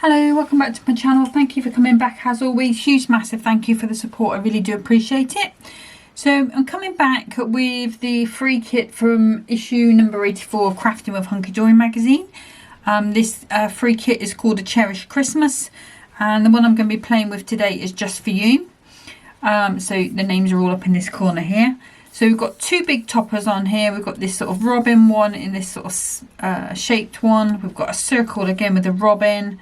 Hello, welcome back to my channel. Thank you for coming back as always. Huge massive thank you for the support. I really do appreciate it. So I'm coming back with the free kit from issue number 84 of Crafting with Hunkydory Magazine. This free kit is called a Cherished Christmas, and the one I'm going to be playing with today is Just For You. So the names are all up in this corner here. So we've got two big toppers on here. We've got this sort of robin one in this sort of shaped one. We've got a circle again with a robin.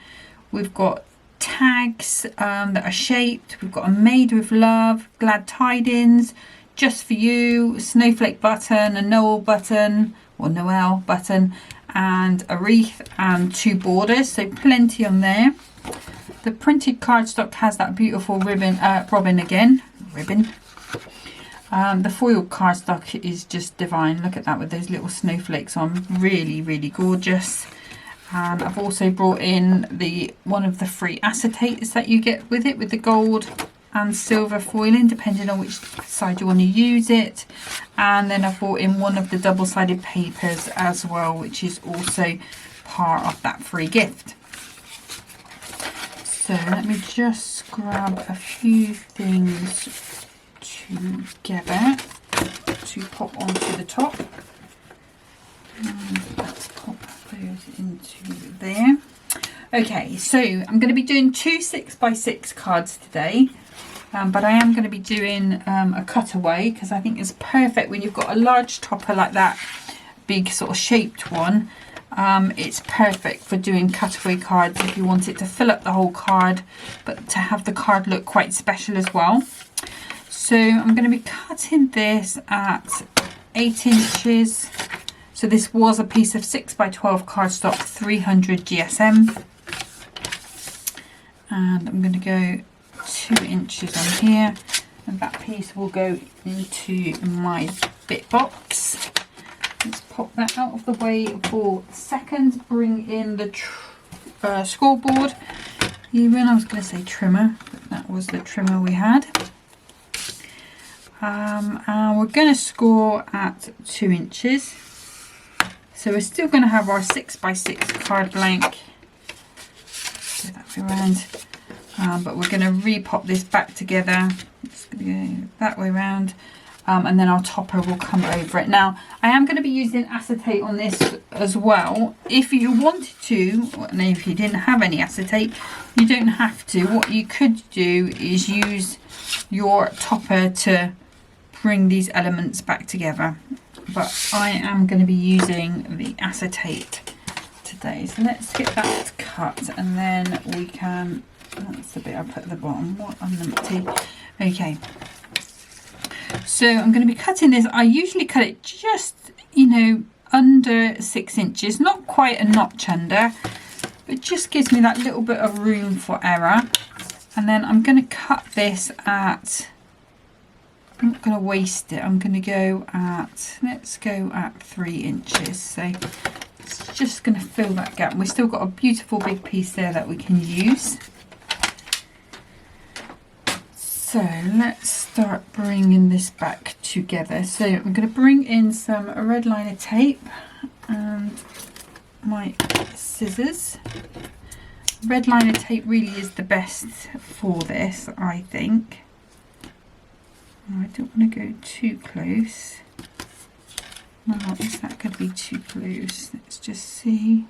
We've got tags that are shaped. We've got a Made with Love, Glad Tidings, Just For You, Snowflake button, a Noel button, or Noel button, and a wreath and two borders. So plenty on there. The printed cardstock has that beautiful ribbon, robin again. Ribbon. The foil cardstock is just divine. Look at that with those little snowflakes on. Really, really gorgeous. And I've also brought in one of the free acetates that you get with it, with the gold and silver foiling, depending on which side you want to use it. And then I've brought in one of the double-sided papers as well, which is also part of that free gift. So let me just grab a few things together to pop onto the top. And let's pop those into there. Okay, so I'm going to be doing two 6x6 cards today, but I am going to be doing a cutaway because I think it's perfect when you've got a large topper like that, big sort of shaped one. It's perfect for doing cutaway cards if you want it to fill up the whole card, but to have the card look quite special as well. So I'm going to be cutting this at 8 inches. So this was a piece of 6x12 cardstock, 300 GSM. And I'm going to go 2 inches on here. And that piece will go into my bit box. Let's pop that out of the way for a second. Bring in the scoreboard. Even I was going to say trimmer, but that was the trimmer we had. And we're going to score at 2 inches. So we're still going to have our 6x6 card blank. Go that way around. But we're going to repop this back together. It's going to go that way around. And then our topper will come over it. Now, I am going to be using acetate on this as well. If you wanted to, and if you didn't have any acetate, you don't have to. What you could do is use your topper to bring these elements back together. But I am going to be using the acetate today. So let's get that cut, and then we can, that's the bit I put at the bottom. What a numpty. Okay. So I'm going to be cutting this. I usually cut it just, under 6 inches. Not quite a notch under, but just gives me that little bit of room for error. And then I'm going to cut this at, I'm not going to waste it. I'm going to go at, let's go at 3 inches. So it's just going to fill that gap. We've still got a beautiful big piece there that we can use. So let's start bringing this back together. So I'm going to bring in some red liner tape and my scissors. Red liner tape really is the best for this, I think. I don't want to go too close. Well, is that going to be too close? Let's just see.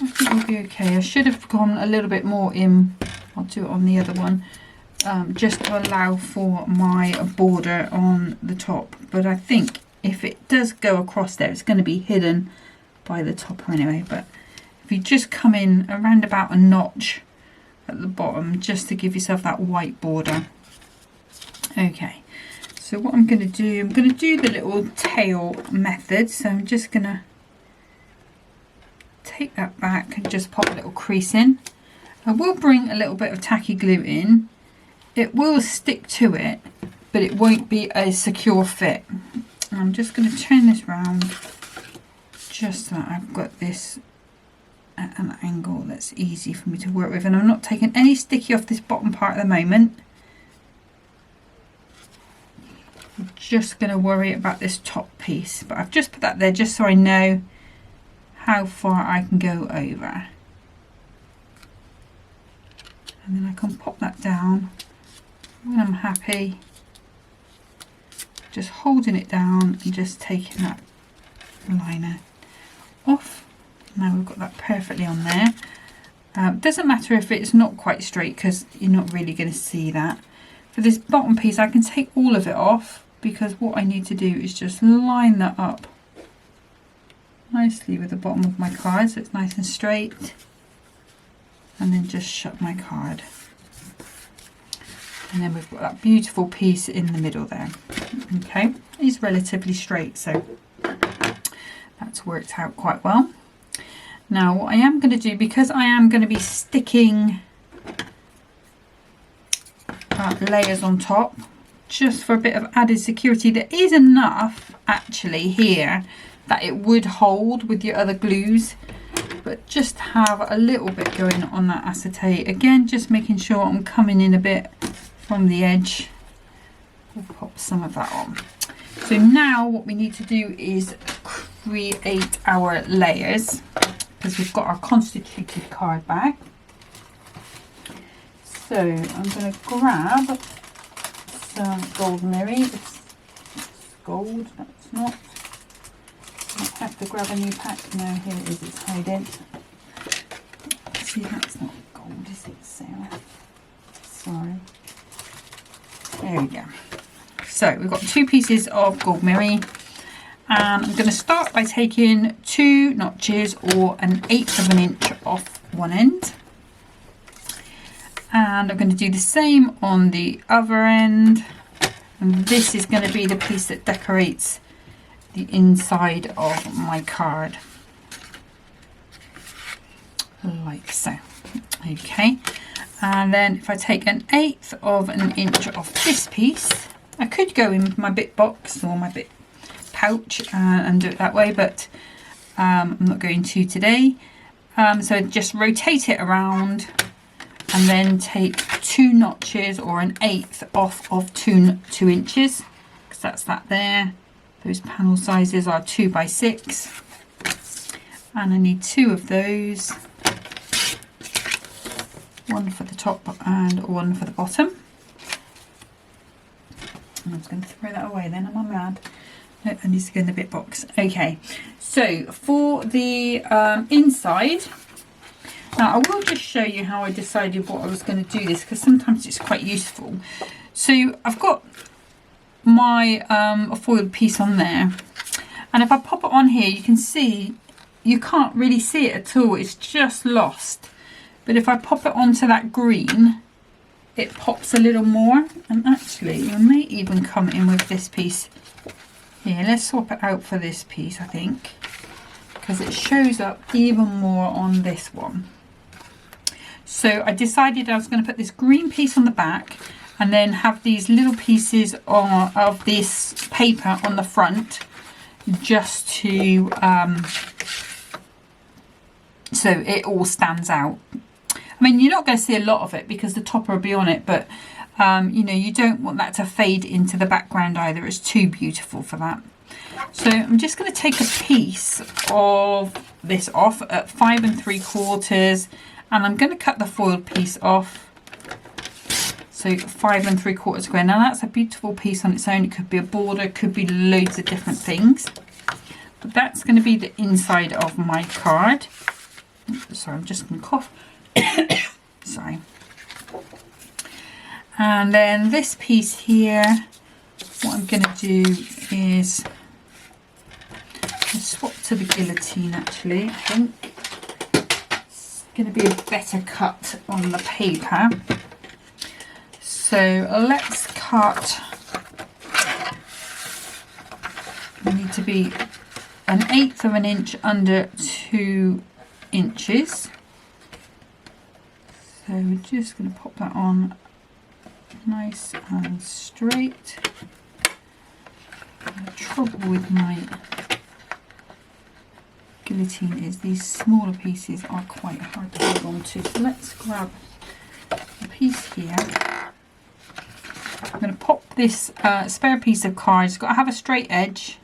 I think we'll be okay. I should have gone a little bit more in. I'll do it on the other one, just to allow for my border on the top. But I think if it does go across there, it's going to be hidden by the topper anyway. But if you just come in around about a notch at the bottom, just to give yourself that white border. Okay, so what I'm going to do, I'm going to do the little tail method. So I'm just going to take that back and just pop a little crease in. I will bring a little bit of tacky glue in. It will stick to it, but it won't be a secure fit. I'm just going to turn this round just so that I've got this at an angle that's easy for me to work with, and I'm not taking any sticky off this bottom part at the moment. just going to worry about this top piece, but I've just put that there just so I know how far I can go over. And then I can pop that down when I'm happy, just holding it down and just taking that liner off. Now we've got that perfectly on there. Doesn't matter if it's not quite straight because you're not really going to see that. For this bottom piece I can take all of it off because what I need to do is just line that up nicely with the bottom of my card so it's nice and straight, and then just shut my card. And then we've got that beautiful piece in the middle there. Okay, it's relatively straight, so that's worked out quite well. Now what I am going to do, because I am going to be sticking layers on top, just for a bit of added security, there is enough actually here that it would hold with your other glues, but just have a little bit going on that acetate. Again, just making sure I'm coming in a bit from the edge. We'll pop some of that on. So now what we need to do is create our layers, because we've got our constituted card back. So I'm going to grab some gold mirror. It's gold, that's not. I have to grab a new pack. No, here it is, it's hiding. See, that's not gold, is it, Sarah? Sorry. There we go. So we've got 2 pieces of gold mirror, and I'm going to start by taking 2 notches or 1/8 of an inch off one end, and I'm going to do the same on the other end, and this is going to be the piece that decorates the inside of my card, like so. Okay, and then if I take 1/8 of an inch off this piece, I could go in my bit box or my bit pouch and do it that way, but I'm not going to today. So just rotate it around and then take 2 notches or 1/8 off of 2 inches, because that's that there. Those panel sizes are 2 by 6, and I need 2 of those, 1 for the top and 1 for the bottom. And I'm just going to throw that away then, am I mad? No, I need to go in the bit box. Okay, so for the inside, now I will just show you how I decided what I was going to do this, because sometimes it's quite useful. So I've got my foil piece on there, and if I pop it on here, you can see you can't really see it at all, it's just lost. But if I pop it onto that green, it pops a little more, and actually you may even come in with this piece here. Let's swap it out for this piece, I think, because it shows up even more on this one. So I decided I was going to put this green piece on the back and then have these little pieces of this paper on the front, just to so it all stands out. I mean, you're not going to see a lot of it because the topper will be on it, but you know, you don't want that to fade into the background either. It's too beautiful for that. So I'm just going to take a piece of this off at 5 3/4, and I'm going to cut the foiled piece off. So 5 3/4 square. Now that's a beautiful piece on its own. It could be a border, could be loads of different things. But that's going to be the inside of my card. Sorry, I'm just going to cough. Sorry. And then this piece here, what I'm going to do is swap to the guillotine actually. I think it's going to be a better cut on the paper. So let's cut, we need to be 1/8 of an inch under 2 inches. So we're just going to pop that on nice and straight. The trouble with my guillotine is these smaller pieces are quite hard to hold on to. So let's grab a piece here. I'm going to pop this spare piece of card, it's got to have a straight edge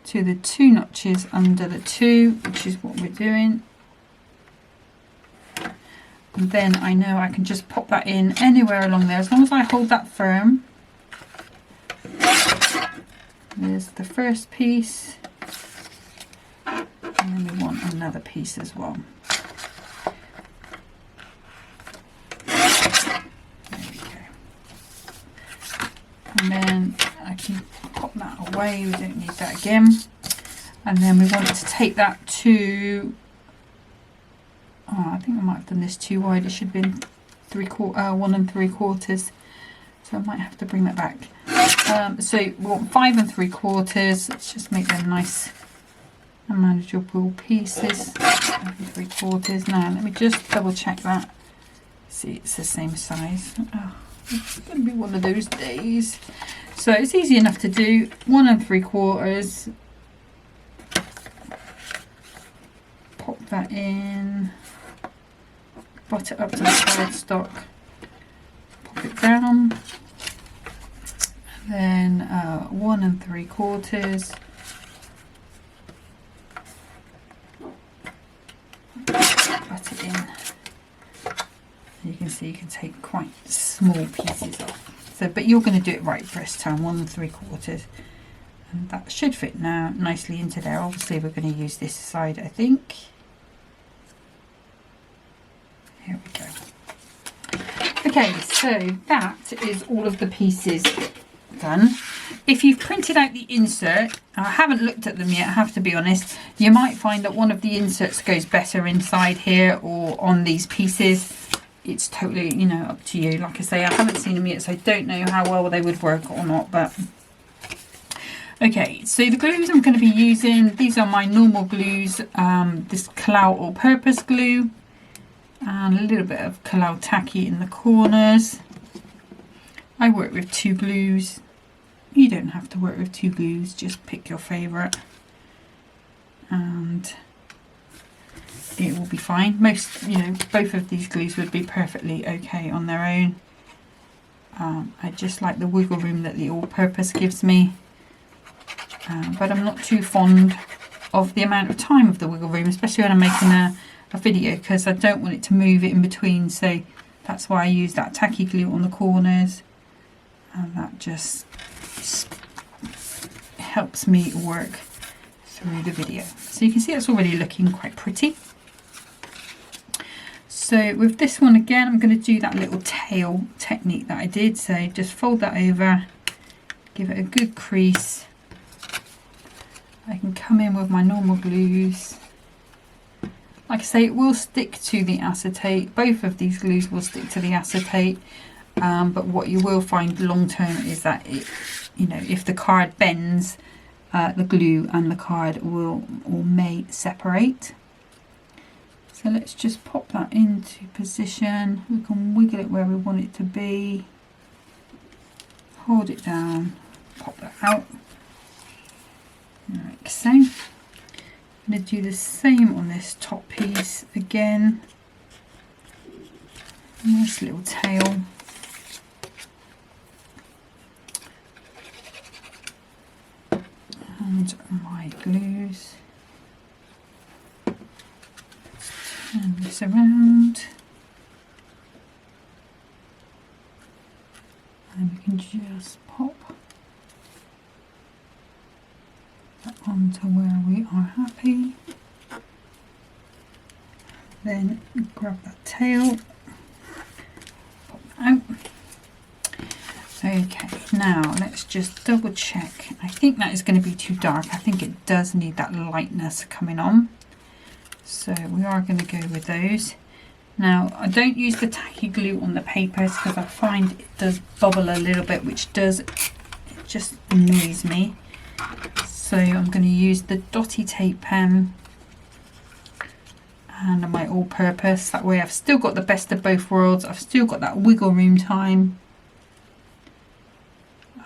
to the 2 notches under the 2, which is what we're doing. And then I know I can just pop that in anywhere along there, as long as I hold that firm. There's the first piece, and then we want another piece as well. There we go. And then I can pop that away, we don't need that again. And then we want to take that to, oh, I think I might have done this too wide. It should have been 1 3/4. So I might have to bring that back. So we want 5 3/4. Let's just make them nice and manageable pieces. 5 3/4. Now let me just double check that. See, it's the same size. Oh, it's going to be one of those days. So it's easy enough to do. 1 3/4. Pop that in. Butt it up to the cardstock. Pop it down. Then 1 3/4. Butt it in. You can see you can take quite small pieces off. So, but you're going to do it right first time. 1 3/4, and that should fit now nicely into there. Obviously, we're going to use this side, I think. Here we go. Okay, so that is all of the pieces done. If you've printed out the insert, I haven't looked at them yet, I have to be honest, you might find that one of the inserts goes better inside here or on these pieces. It's totally, you know, up to you. Like I say, I haven't seen them yet, so I don't know how well they would work or not, but okay. So the glues I'm going to be using, these are my normal glues, this Clout All Purpose glue, and a little bit of Clout Tacky in the corners. I work with 2 glues. You don't have to work with 2 glues, just pick your favourite and it will be fine. Most, you know, both of these glues would be perfectly okay on their own. I just like the wiggle room that the all-purpose gives me, but I'm not too fond of the amount of time of the wiggle room, especially when I'm making a video, because I don't want it to move it in between. So that's why I use that tacky glue on the corners, and that just helps me work through the video. So you can see it's already looking quite pretty. So with this one again, I'm going to do that little tail technique that I did. So just fold that over, give it a good crease. I can come in with my normal glues. Like I say, it will stick to the acetate. Both of these glues will stick to the acetate. But what you will find long term is that it, you know, if the card bends, the glue and the card will or may separate. So let's just pop that into position. We can wiggle it where we want it to be. Hold it down, pop that out. Like so. I'm going to do the same on this top piece again. Nice little tail. And my glues. Turn this around. And we can just pop that onto where we are happy. Then grab that tail, pop that out. Okay, now let's just double check. I think that is going to be too dark. I think it does need that lightness coming on. So we are going to go with those. Now, I don't use the tacky glue on the papers because I find it does bubble a little bit, which does, it just annoys me. So I'm going to use the dotty tape pen and my all-purpose. That way I've still got the best of both worlds. I've still got that wiggle room time.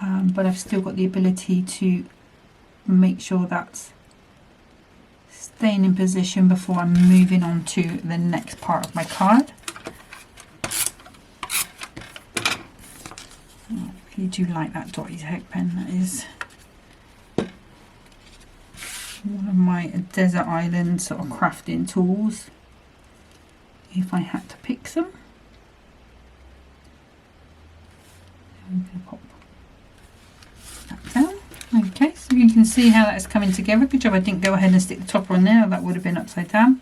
But I've still got the ability to make sure that's staying in position before I'm moving on to the next part of my card. really do like that dotty hope pen. That is one of my desert island sort of crafting tools, if I had to pick some. I'm going to pop that down. Okay, so you can see how that's coming together. Good job I didn't go ahead and stick the topper on there, that would have been upside down.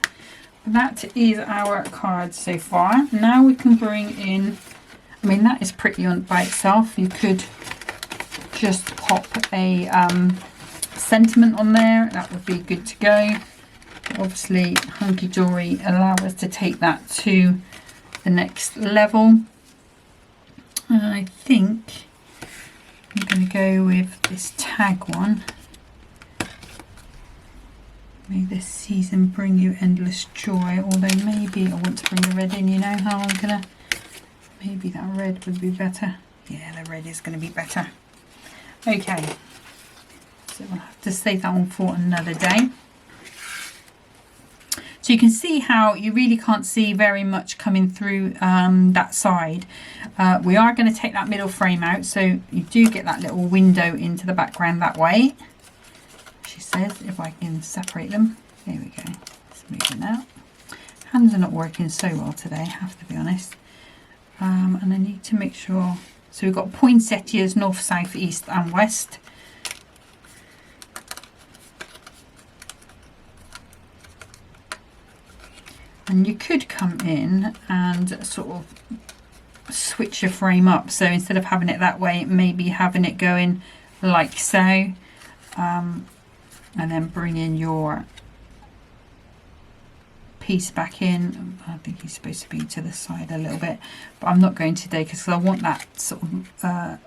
That is our card so far. Now we can bring in, I mean, that is pretty on by itself. You could just pop a sentiment on there, that would be good to go. Obviously Hunkydory allow us to take that to the next level. I think I'm going to go with this tag one. May this season bring you endless joy, although maybe I want to bring the red in. You know how I'm gonna, maybe that red would be better. Yeah, the red is going to be better. Okay, so we'll have to save that one for another day. So you can see how you really can't see very much coming through that side. We are going to take that middle frame out, so you do get that little window into the background that way. She says, if I can separate them. There we go. Let's move it out. Hands are not working so well today, I have to be honest. And I need to make sure. So we've got poinsettias north, south, east and west. And you could come in and sort of switch your frame up. So instead of having it that way, maybe having it going like so. And then bring in your piece back in. I think he's supposed to be to the side a little bit, but I'm not going today because I want that sort of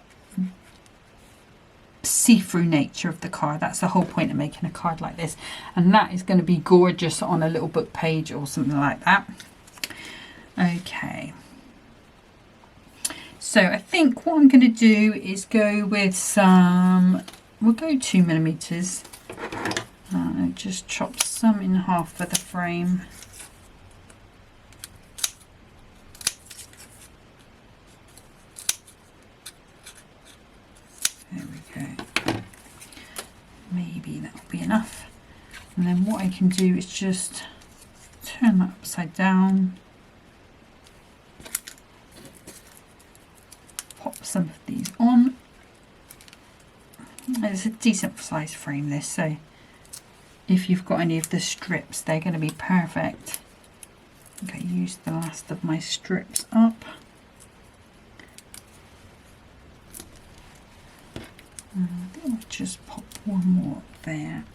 see-through nature of the card. That's the whole point of making a card like this, and that is going to be gorgeous on a little book page or something like that. Okay, so I think what I'm going to do is go with some, we'll go 2mm. Just chop some in half for the frame. There we go. Maybe that'll be enough. And then what I can do is just turn that upside down. Pop some of these on. It's a decent sized frame this, so if you've got any of the strips, they're going to be perfect. I think I used the last of my strips up. I think I'll just pop one more up there,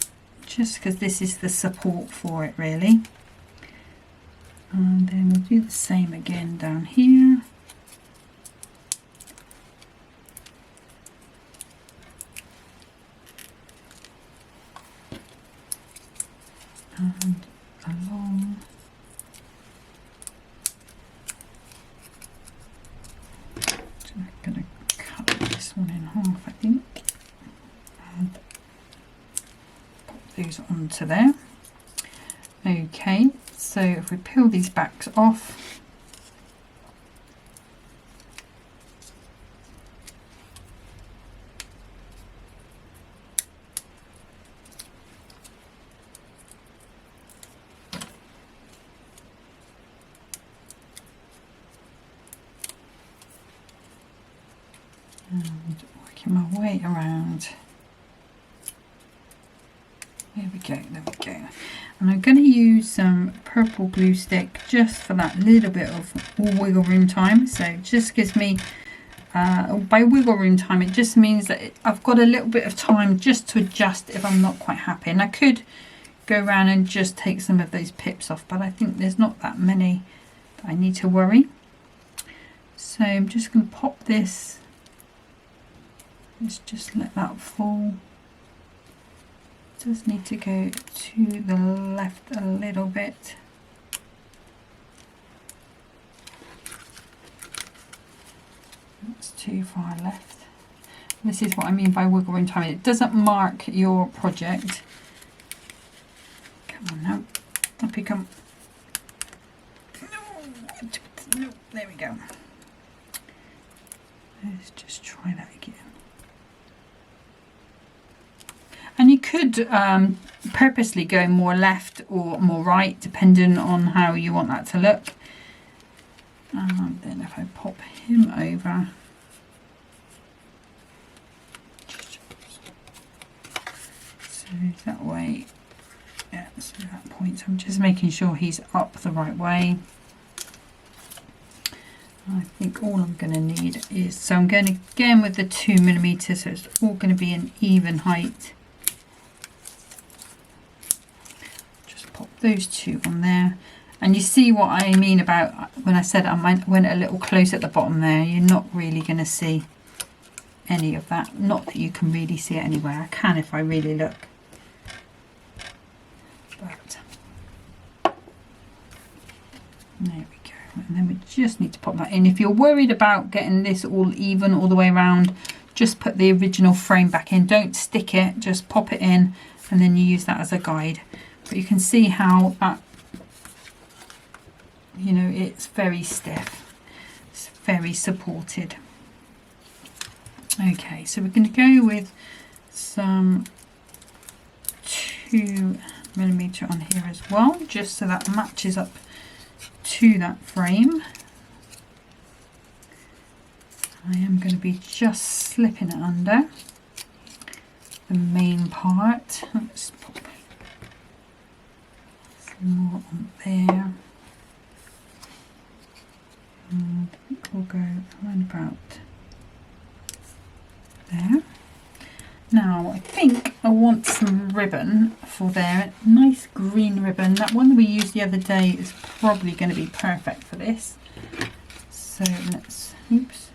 just because this is the support for it really. And then we'll do the same again down here. And along. So I'm going to cut this one in half, I think, and pop these onto there. Okay, so if we peel these backs off, and working my way around. There we go, there we go. And I'm going to use some purple glue stick just for that little bit of wiggle room time. So it just gives me, by wiggle room time, it just means that I've got a little bit of time just to adjust if I'm not quite happy. And I could go around and just take some of those pips off, but I think there's not that many that I need to worry. So I'm just going to pop this. Let's just let that fall. It does need to go to the left a little bit. That's too far left. This is what I mean by wiggle room time. It doesn't mark your project. Come on now. Up you come. No, there we go. Let's just try that again. And you could purposely go more left or more right, depending on how you want that to look. And then if I pop him over, so that way, yeah, so that point, so I'm just making sure he's up the right way. I think all I'm going to need is, so I'm going again with the 2mm, so it's all going to be an even height. Just pop those two on there. And you see what I mean about when I said I went a little close at the bottom there. You're not really going to see any of that. Not that you can really see it anywhere. I can if I really look. But there we go. And then we just need to pop that in. If you're worried about getting this all even all the way around, just put the original frame back in. Don't stick it, just pop it in, and then you use that as a guide. But you can see how that, you know, it's very stiff. It's very supported. Okay, so we're going to go with some 2mm on here as well, just so that matches up to that frame. I am going to be just slipping it under the main part. Let's pop some more on there. And I think we'll go around about there. Now I think I want some ribbon for there, nice green ribbon. That one that we used the other day is probably going to be perfect for this. So let's, oops,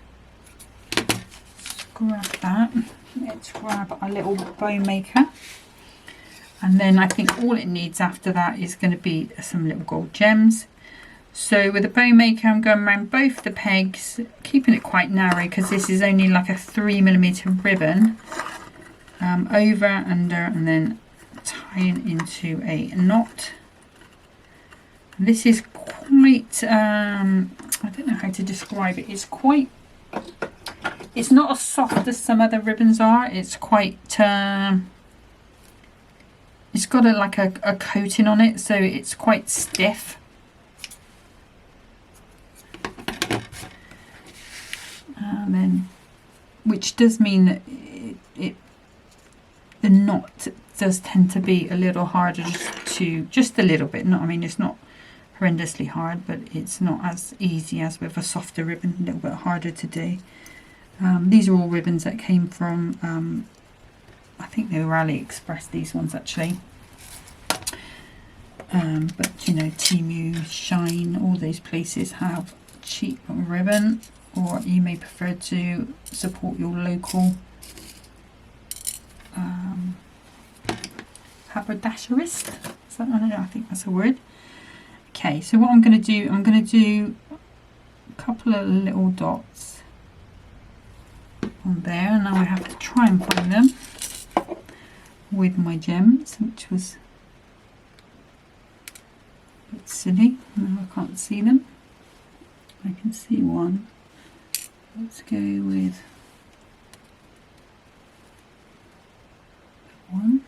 grab that. Let's grab our little bow maker. And then I think all it needs after that is going to be some little gold gems. So with a bow maker, I'm going around both the pegs, keeping it quite narrow because this is only like a 3mm ribbon. Over, under, and then tying into a knot. This is quite, I don't know how to describe it. It's not as soft as some other ribbons are. It's quite, it's got like a coating on it, so it's quite stiff. And then, which does mean that the knot does tend to be a little harder just a little bit. Not, I mean, it's not horrendously hard, but it's not as easy as with a softer ribbon, a little bit harder to do. These are all ribbons that came from, I think they were AliExpress, these ones actually. But you know, Temu, Shine, all those places have cheap ribbon, or you may prefer to support your local haberdasherist. I don't know, I think that's a word. Okay, so what I'm going to do a couple of little dots on there, and now I have to try and find them with my gems, which was a bit silly. No, I can't see them. I can see one. Let's go with one.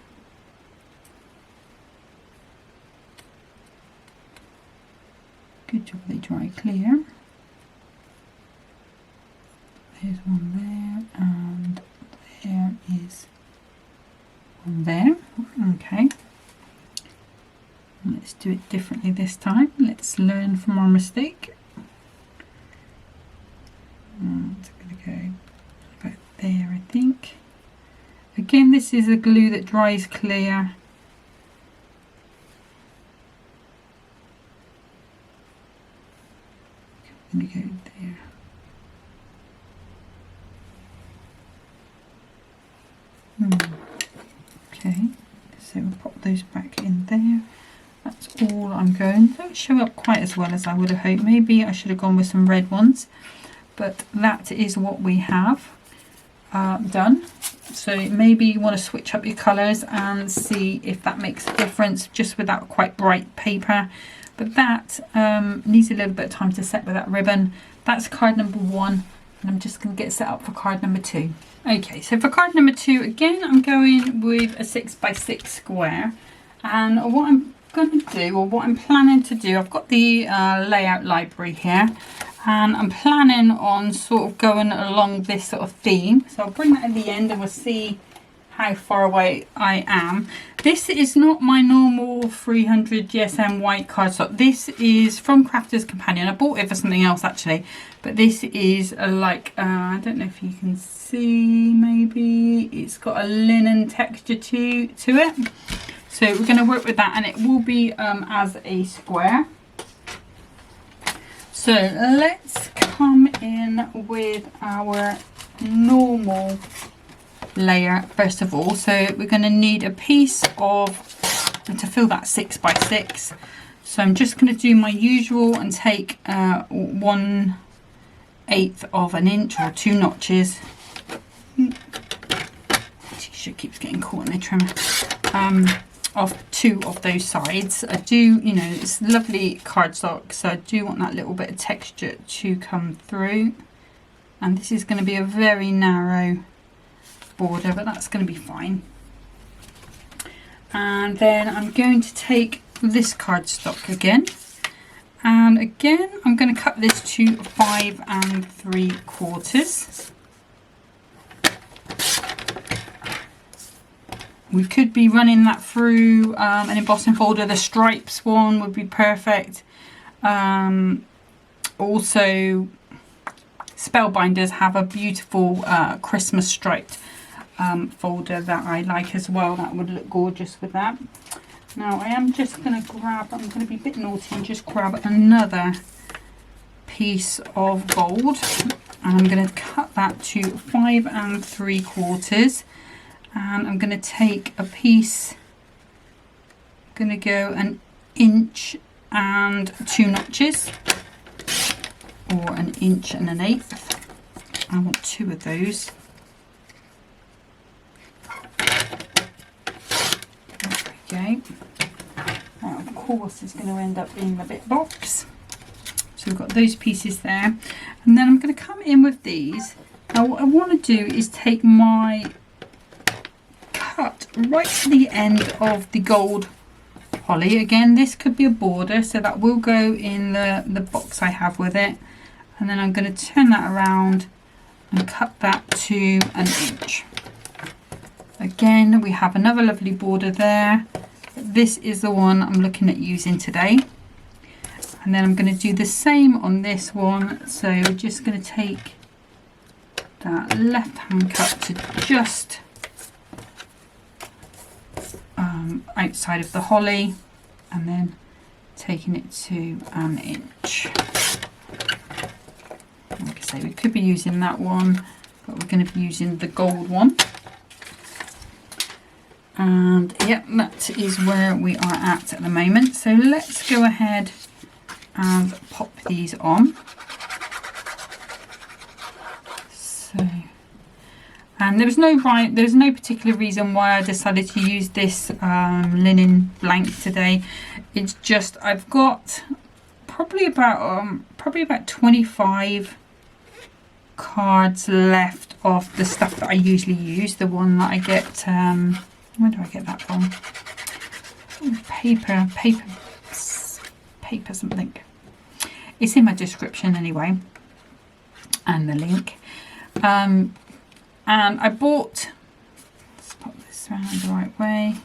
Good job they dry clear. There's one there, and there is one there. Okay. Let's do it differently this time. Let's learn from our mistake. It's going to go about there, I think. Again, this is a glue that dries clear. I'm going to go there. Okay, so we'll pop those back in there. That's all I'm going. Don't show up quite as well as I would have hoped. Maybe I should have gone with some red ones, but that is what we have done. So maybe you want to switch up your colours and see if that makes a difference, just with that quite bright paper. But that needs a little bit of time to set with that ribbon. That's card number 1. And I'm just going to get set up for card number 2. Okay, so for card number 2, again, I'm going with a 6x6 square. And what I'm going to do, or what I'm planning to do, I've got the layout library here. And I'm planning on sort of going along this sort of theme. So I'll bring that at the end and we'll see how far away I am. This is not my normal 300 GSM white cardstock. This is from Crafter's Companion. I bought it for something else actually, but this is like I don't know if you can see, maybe it's got a linen texture to it. So we're going to work with that, and it will be as a square. So let's come in with our normal layer first of all. So we're going to need a piece of, to fill that 6x6. So I'm just going to do my usual and take 1/8 of an inch or 2 notches. T-shirt keeps getting caught in the trimmer. Of 2 of those sides. I do, you know, it's lovely cardstock, so I do want that little bit of texture to come through. And this is going to be a very narrow border, but that's going to be fine. And then I'm going to take this cardstock again, and again I'm going to cut this to 5 3/4. We could be running that through an embossing folder. The stripes one would be perfect. Also, Spellbinders have a beautiful Christmas striped folder that I like as well. That would look gorgeous with that. Now I am just going to grab, I'm going to be a bit naughty and just grab another piece of gold, and I'm going to cut that to 5 3/4. And I'm going to take a piece, going to go 1 inch and 2 notches, or 1 inch and 1/8. I want 2 of those. There we go. Now, of course, it's going to end up being the bit box. So we've got those pieces there. And then I'm going to come in with these. Now what I want to do is take my cut right to the end of the gold holly. Again, this could be a border, so that will go in the box I have with it. And then I'm going to turn that around and cut that to 1 inch. Again, we have another lovely border there. This is the one I'm looking at using today. And then I'm going to do the same on this one. So we're just going to take that left hand cut to just outside of the holly, and then taking it to 1 inch. Like I say, we could be using that one, but we're going to be using the gold one. And yep, that is where we are at the moment. So let's go ahead and pop these on. So, and there's no particular reason why I decided to use this linen blank today. It's just I've got probably about 25 cards left of the stuff that I usually use. The one that I get, where do I get that from? Paper something. It's in my description anyway, and the link. And I bought, let's pop this around the right way.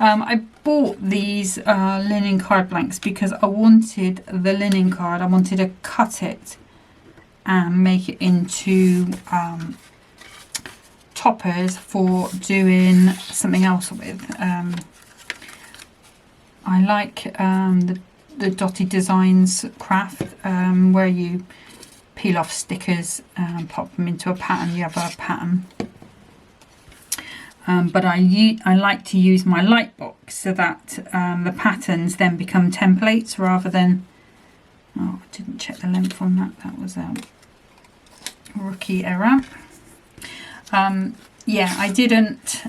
I bought these linen card blanks because I wanted the linen card. I wanted to cut it and make it into toppers for doing something else with. I like the Dotty Designs craft, where you peel off stickers and pop them into a pattern. You have a pattern. But I like to use my light box so that the patterns then become templates rather than... Oh, I didn't check the length on that. That was a rookie error. Yeah, I didn't...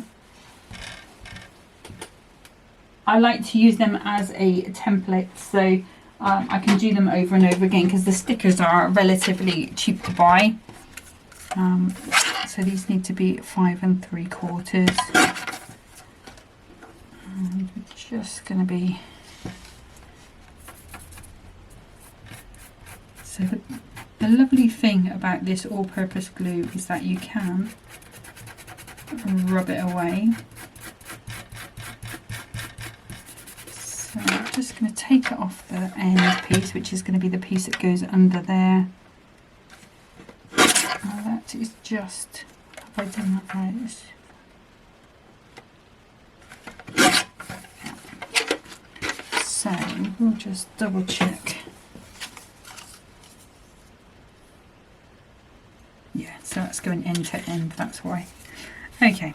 I like to use them as a template, so I can do them over and over again because the stickers are relatively cheap to buy. So these need to be 5 3/4. And we're just going to be... So the lovely thing about this all-purpose glue is that you can rub it away. So I'm just going to take it off the end piece, which is going to be the piece that goes under there. That is just... Have I done that right? So we'll just double check. Yeah, so that's going end to end, that's why. Okay,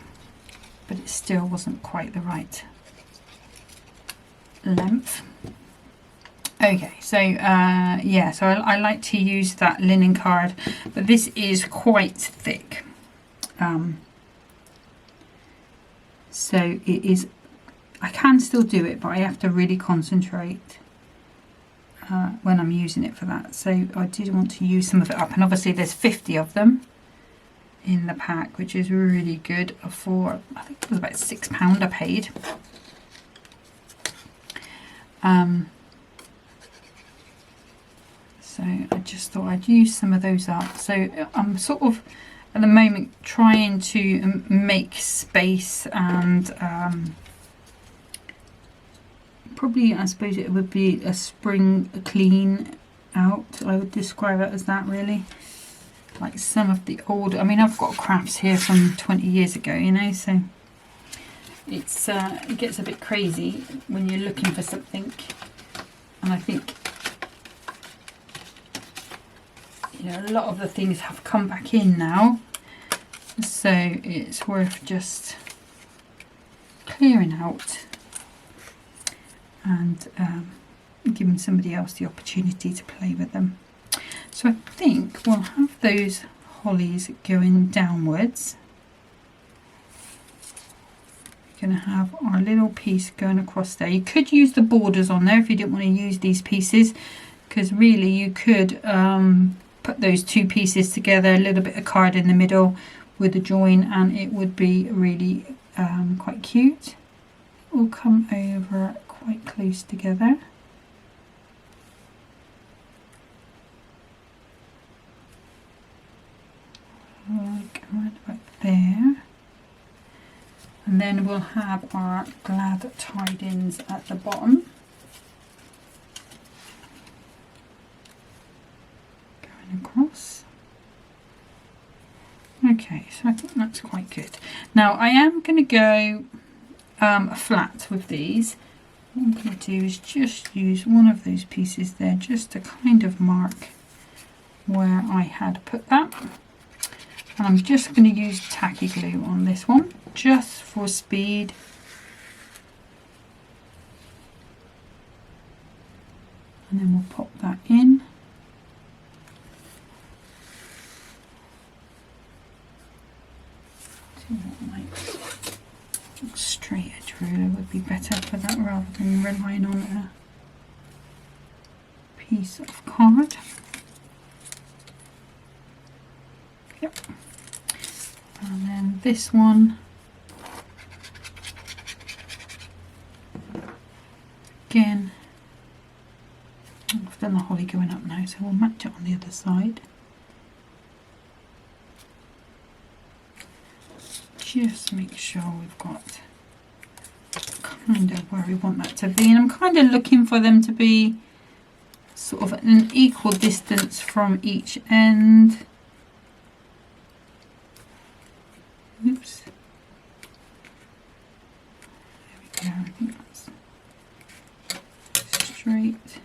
but it still wasn't quite the right length. Okay, so yeah, so I like to use that linen card, but this is quite thick. So it is, I can still do it, but I have to really concentrate when I'm using it for that. So I did want to use some of it up, and obviously there's 50 of them in the pack, which is really good for, I think it was about £6 I paid. So I just thought I'd use some of those up. So I'm sort of at the moment trying to make space, and probably I suppose it would be a spring clean out. I would describe it as that, really. Like some of the old, I mean, I've got crafts here from 20 years ago, you know, so it's it gets a bit crazy when you're looking for something, and I think, you know, a lot of the things have come back in now, so it's worth just clearing out and giving somebody else the opportunity to play with them. So I think we'll have those hollies going downwards. We're going to have our little piece going across there. You could use the borders on there if you didn't want to use these pieces, because really you could put those two pieces together, a little bit of card in the middle with a join, and it would be really quite cute. It will come over quite close together. Like right about there, and then we'll have our glad tidings at the bottom, going across. Okay, so I think that's quite good. Now I am going to go flat with these. What I'm going to do is just use one of those pieces there just to kind of mark where I had put that. And I'm just going to use tacky glue on this one, just for speed. And then we'll pop that in. A straight edge ruler would be better for that, rather than relying on a piece of card. Yep. And then this one, again, I've done the holly going up now, so we'll match it on the other side. Just make sure we've got kind of where we want that to be, and I'm kind of looking for them to be sort of at an equal distance from each end. Oops. There we go, I think that's straight.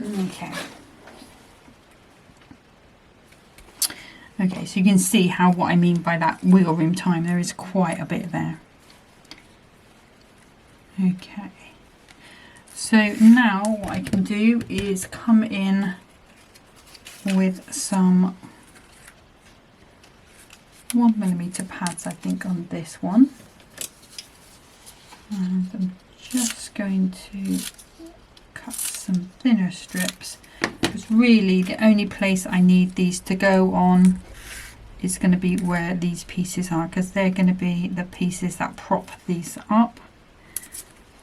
Okay. Okay, so you can see how what I mean by that wheel room time. There is quite a bit there. Okay. So now what I can do is come in with some 1mm pads, I think, on this one, and I'm just going to cut some thinner strips, because really the only place I need these to go on is going to be where these pieces are, because they're going to be the pieces that prop these up.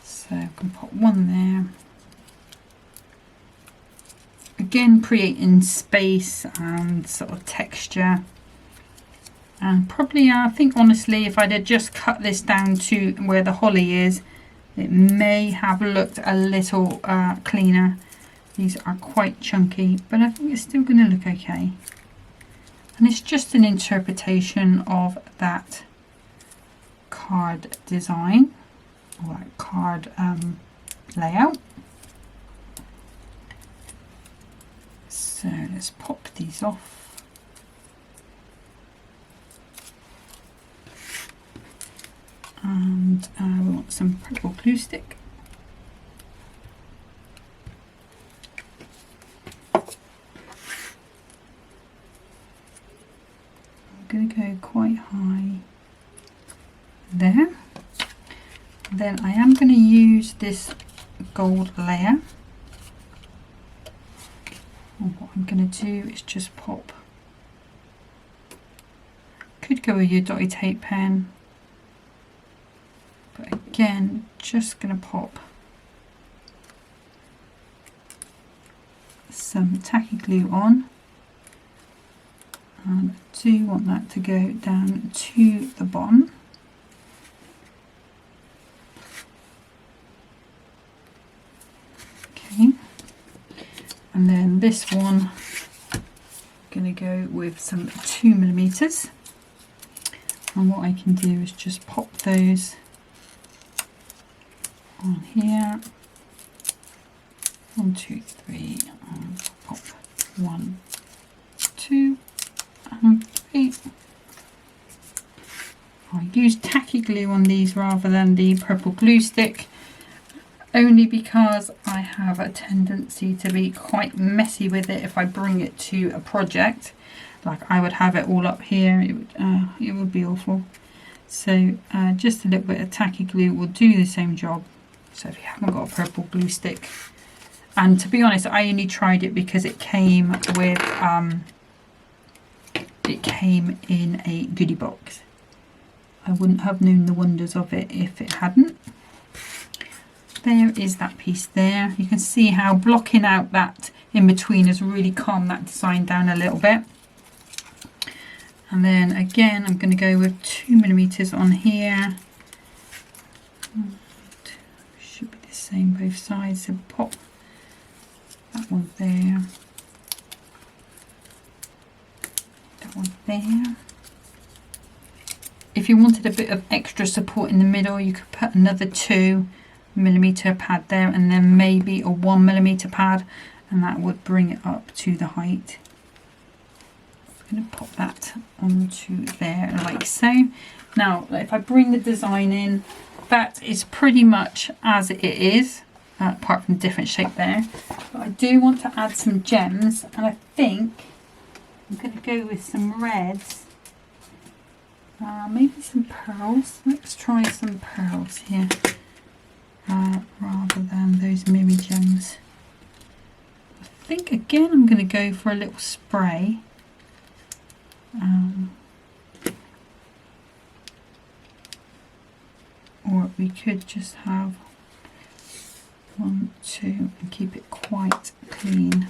So I can put one there. Again, creating space and sort of texture. And probably, I think honestly, if I'd have just cut this down to where the holly is, it may have looked a little cleaner. These are quite chunky, but I think it's still going to look okay. And it's just an interpretation of that card design, or that card layout. So let's pop these off. And we want some purple glue stick. I'm going to go quite high there. Then I am going to use this gold layer. And what I'm going to do is just pop. Could go with your dotty tape pen, but again, just going to pop some tacky glue on. And I do want that to go down to the bottom. Okay. And then this one, I'm going to go with some 2mm. And what I can do is just pop those on here. 1, 2, 3, and pop 1, 2, and 3. I use tacky glue on these rather than the purple glue stick, only because I have a tendency to be quite messy with it if I bring it to a project. Like I would have it all up here, it would be awful. So just a little bit of tacky glue will do the same job. So if you haven't got a purple glue stick, and to be honest, I only tried it because it came with it came in a goodie box. I wouldn't have known the wonders of it if it hadn't. There is that piece there. You can see how blocking out that in between has really calmed that design down a little bit. And then again, I'm going to go with 2mm on here. Should be the same both sides. So pop that one there. That one there. If you wanted a bit of extra support in the middle, you could put another 2mm pad there, and then maybe a 1mm pad, and that would bring it up to the height. I'm going to pop that onto there like so. Now if I bring the design in, that is pretty much as it is, apart from the different shape there. But I do want to add some gems, and I think I'm going to go with some reds. Maybe some pearls. Let's try some pearls here, rather than those mirror gems. I think again I'm going to go for a little spray. Or we could just have 1, 2 and keep it quite clean.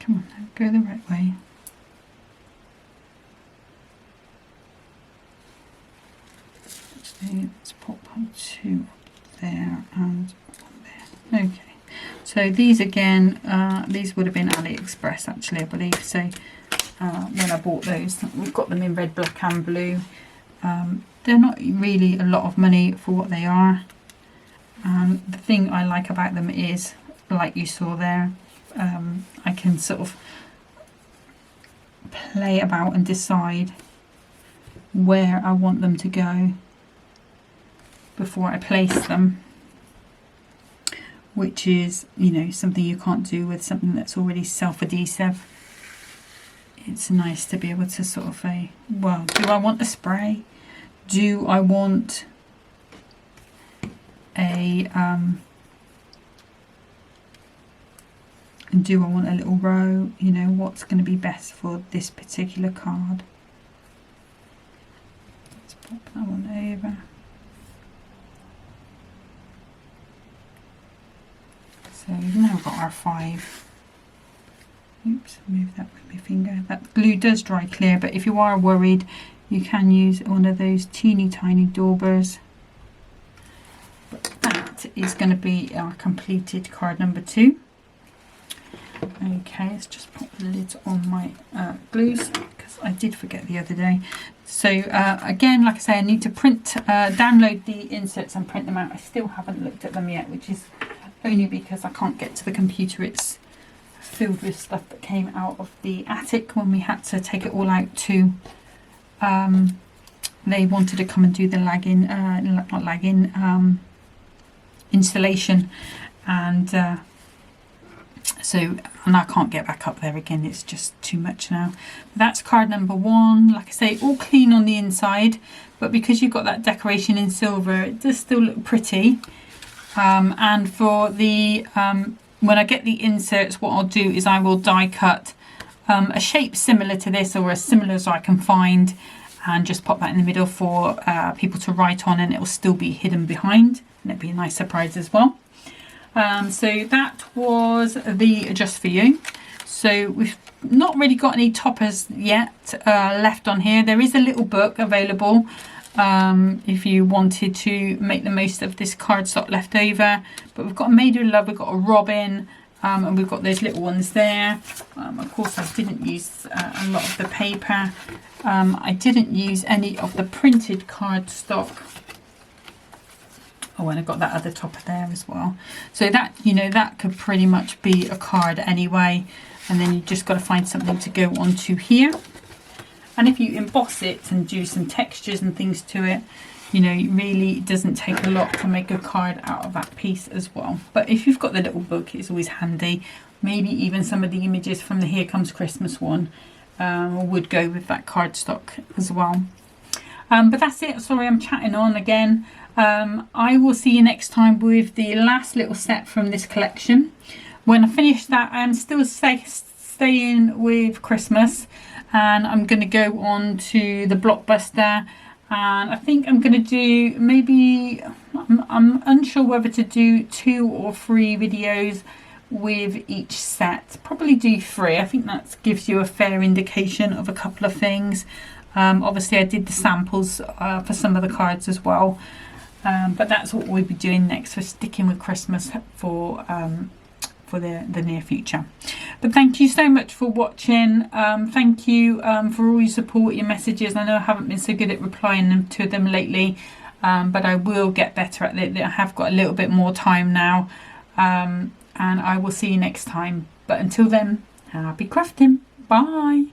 Come on now, go the right way. Let's pop 2 up there and 1 there. Okay, so these again, these would have been AliExpress actually, I believe. So when I bought those, we've got them in red, black and blue. They're not really a lot of money for what they are. The thing I like about them is, like you saw there, I can sort of play about and decide where I want them to go before I place them, which is, you know, something you can't do with something that's already self-adhesive. it's nice to be able to sort of say, well, do I want a spray? Do I want a do I want a little row? You know, what's going to be best for this particular card? Let's pop that one over. So we've now got our 5. Oops, move that with my finger. That glue does dry clear, but if you are worried, you can use one of those teeny tiny daubers. But that is going to be our completed card number 2. Okay, let's just pop the lid on my glues because I did forget the other day. So again, like I say, I need to download the inserts and print them out. I still haven't looked at them yet, which is only because I can't get to the computer. It's filled with stuff that came out of the attic when we had to take it all out to they wanted to come and do the installation, and I can't get back up there again. It's just too much now. That's card number 1. Like I say, all clean on the inside, but because you've got that decoration in silver, it does still look pretty. And for the when I get the inserts, what I'll do is I will die cut a shape similar to this, or as similar as I can find, and just pop that in the middle for people to write on, and it will still be hidden behind, and it'll be a nice surprise as well. So that was the Just For You. So we've not really got any toppers yet left on here. There is a little book available if you wanted to make the most of this cardstock left over. But we've got a Made with Love, we've got a Robin, and we've got those little ones there. Of course, I didn't use a lot of the paper. I didn't use any of the printed cardstock. Oh, and I've got that other topper there as well. So that, you know, that could pretty much be a card anyway. And then you just got to find something to go onto here. And if you emboss it and do some textures and things to it, you know, it really doesn't take a lot to make a card out of that piece as well. But if you've got the little book, it's always handy. Maybe even some of the images from the Here Comes Christmas one would go with that cardstock as well. But that's it. Sorry, I'm chatting on again. I will see you next time with the last little set from this collection. When I finish that, I'm still staying with Christmas, and I'm going to go on to the Blockbuster, and I think I'm going to do maybe, I'm unsure whether to do 2 or 3 videos with each set. Probably do 3. I think that gives you a fair indication of a couple of things. Obviously I did the samples for some of the cards as well. But that's what we'll be doing next. We're sticking with Christmas for the near future. But thank you so much for watching. Thank you for all your support, your messages. I know I haven't been so good at replying to them lately, but I will get better at it. I have got a little bit more time now, and I will see you next time. But until then, happy crafting. Bye.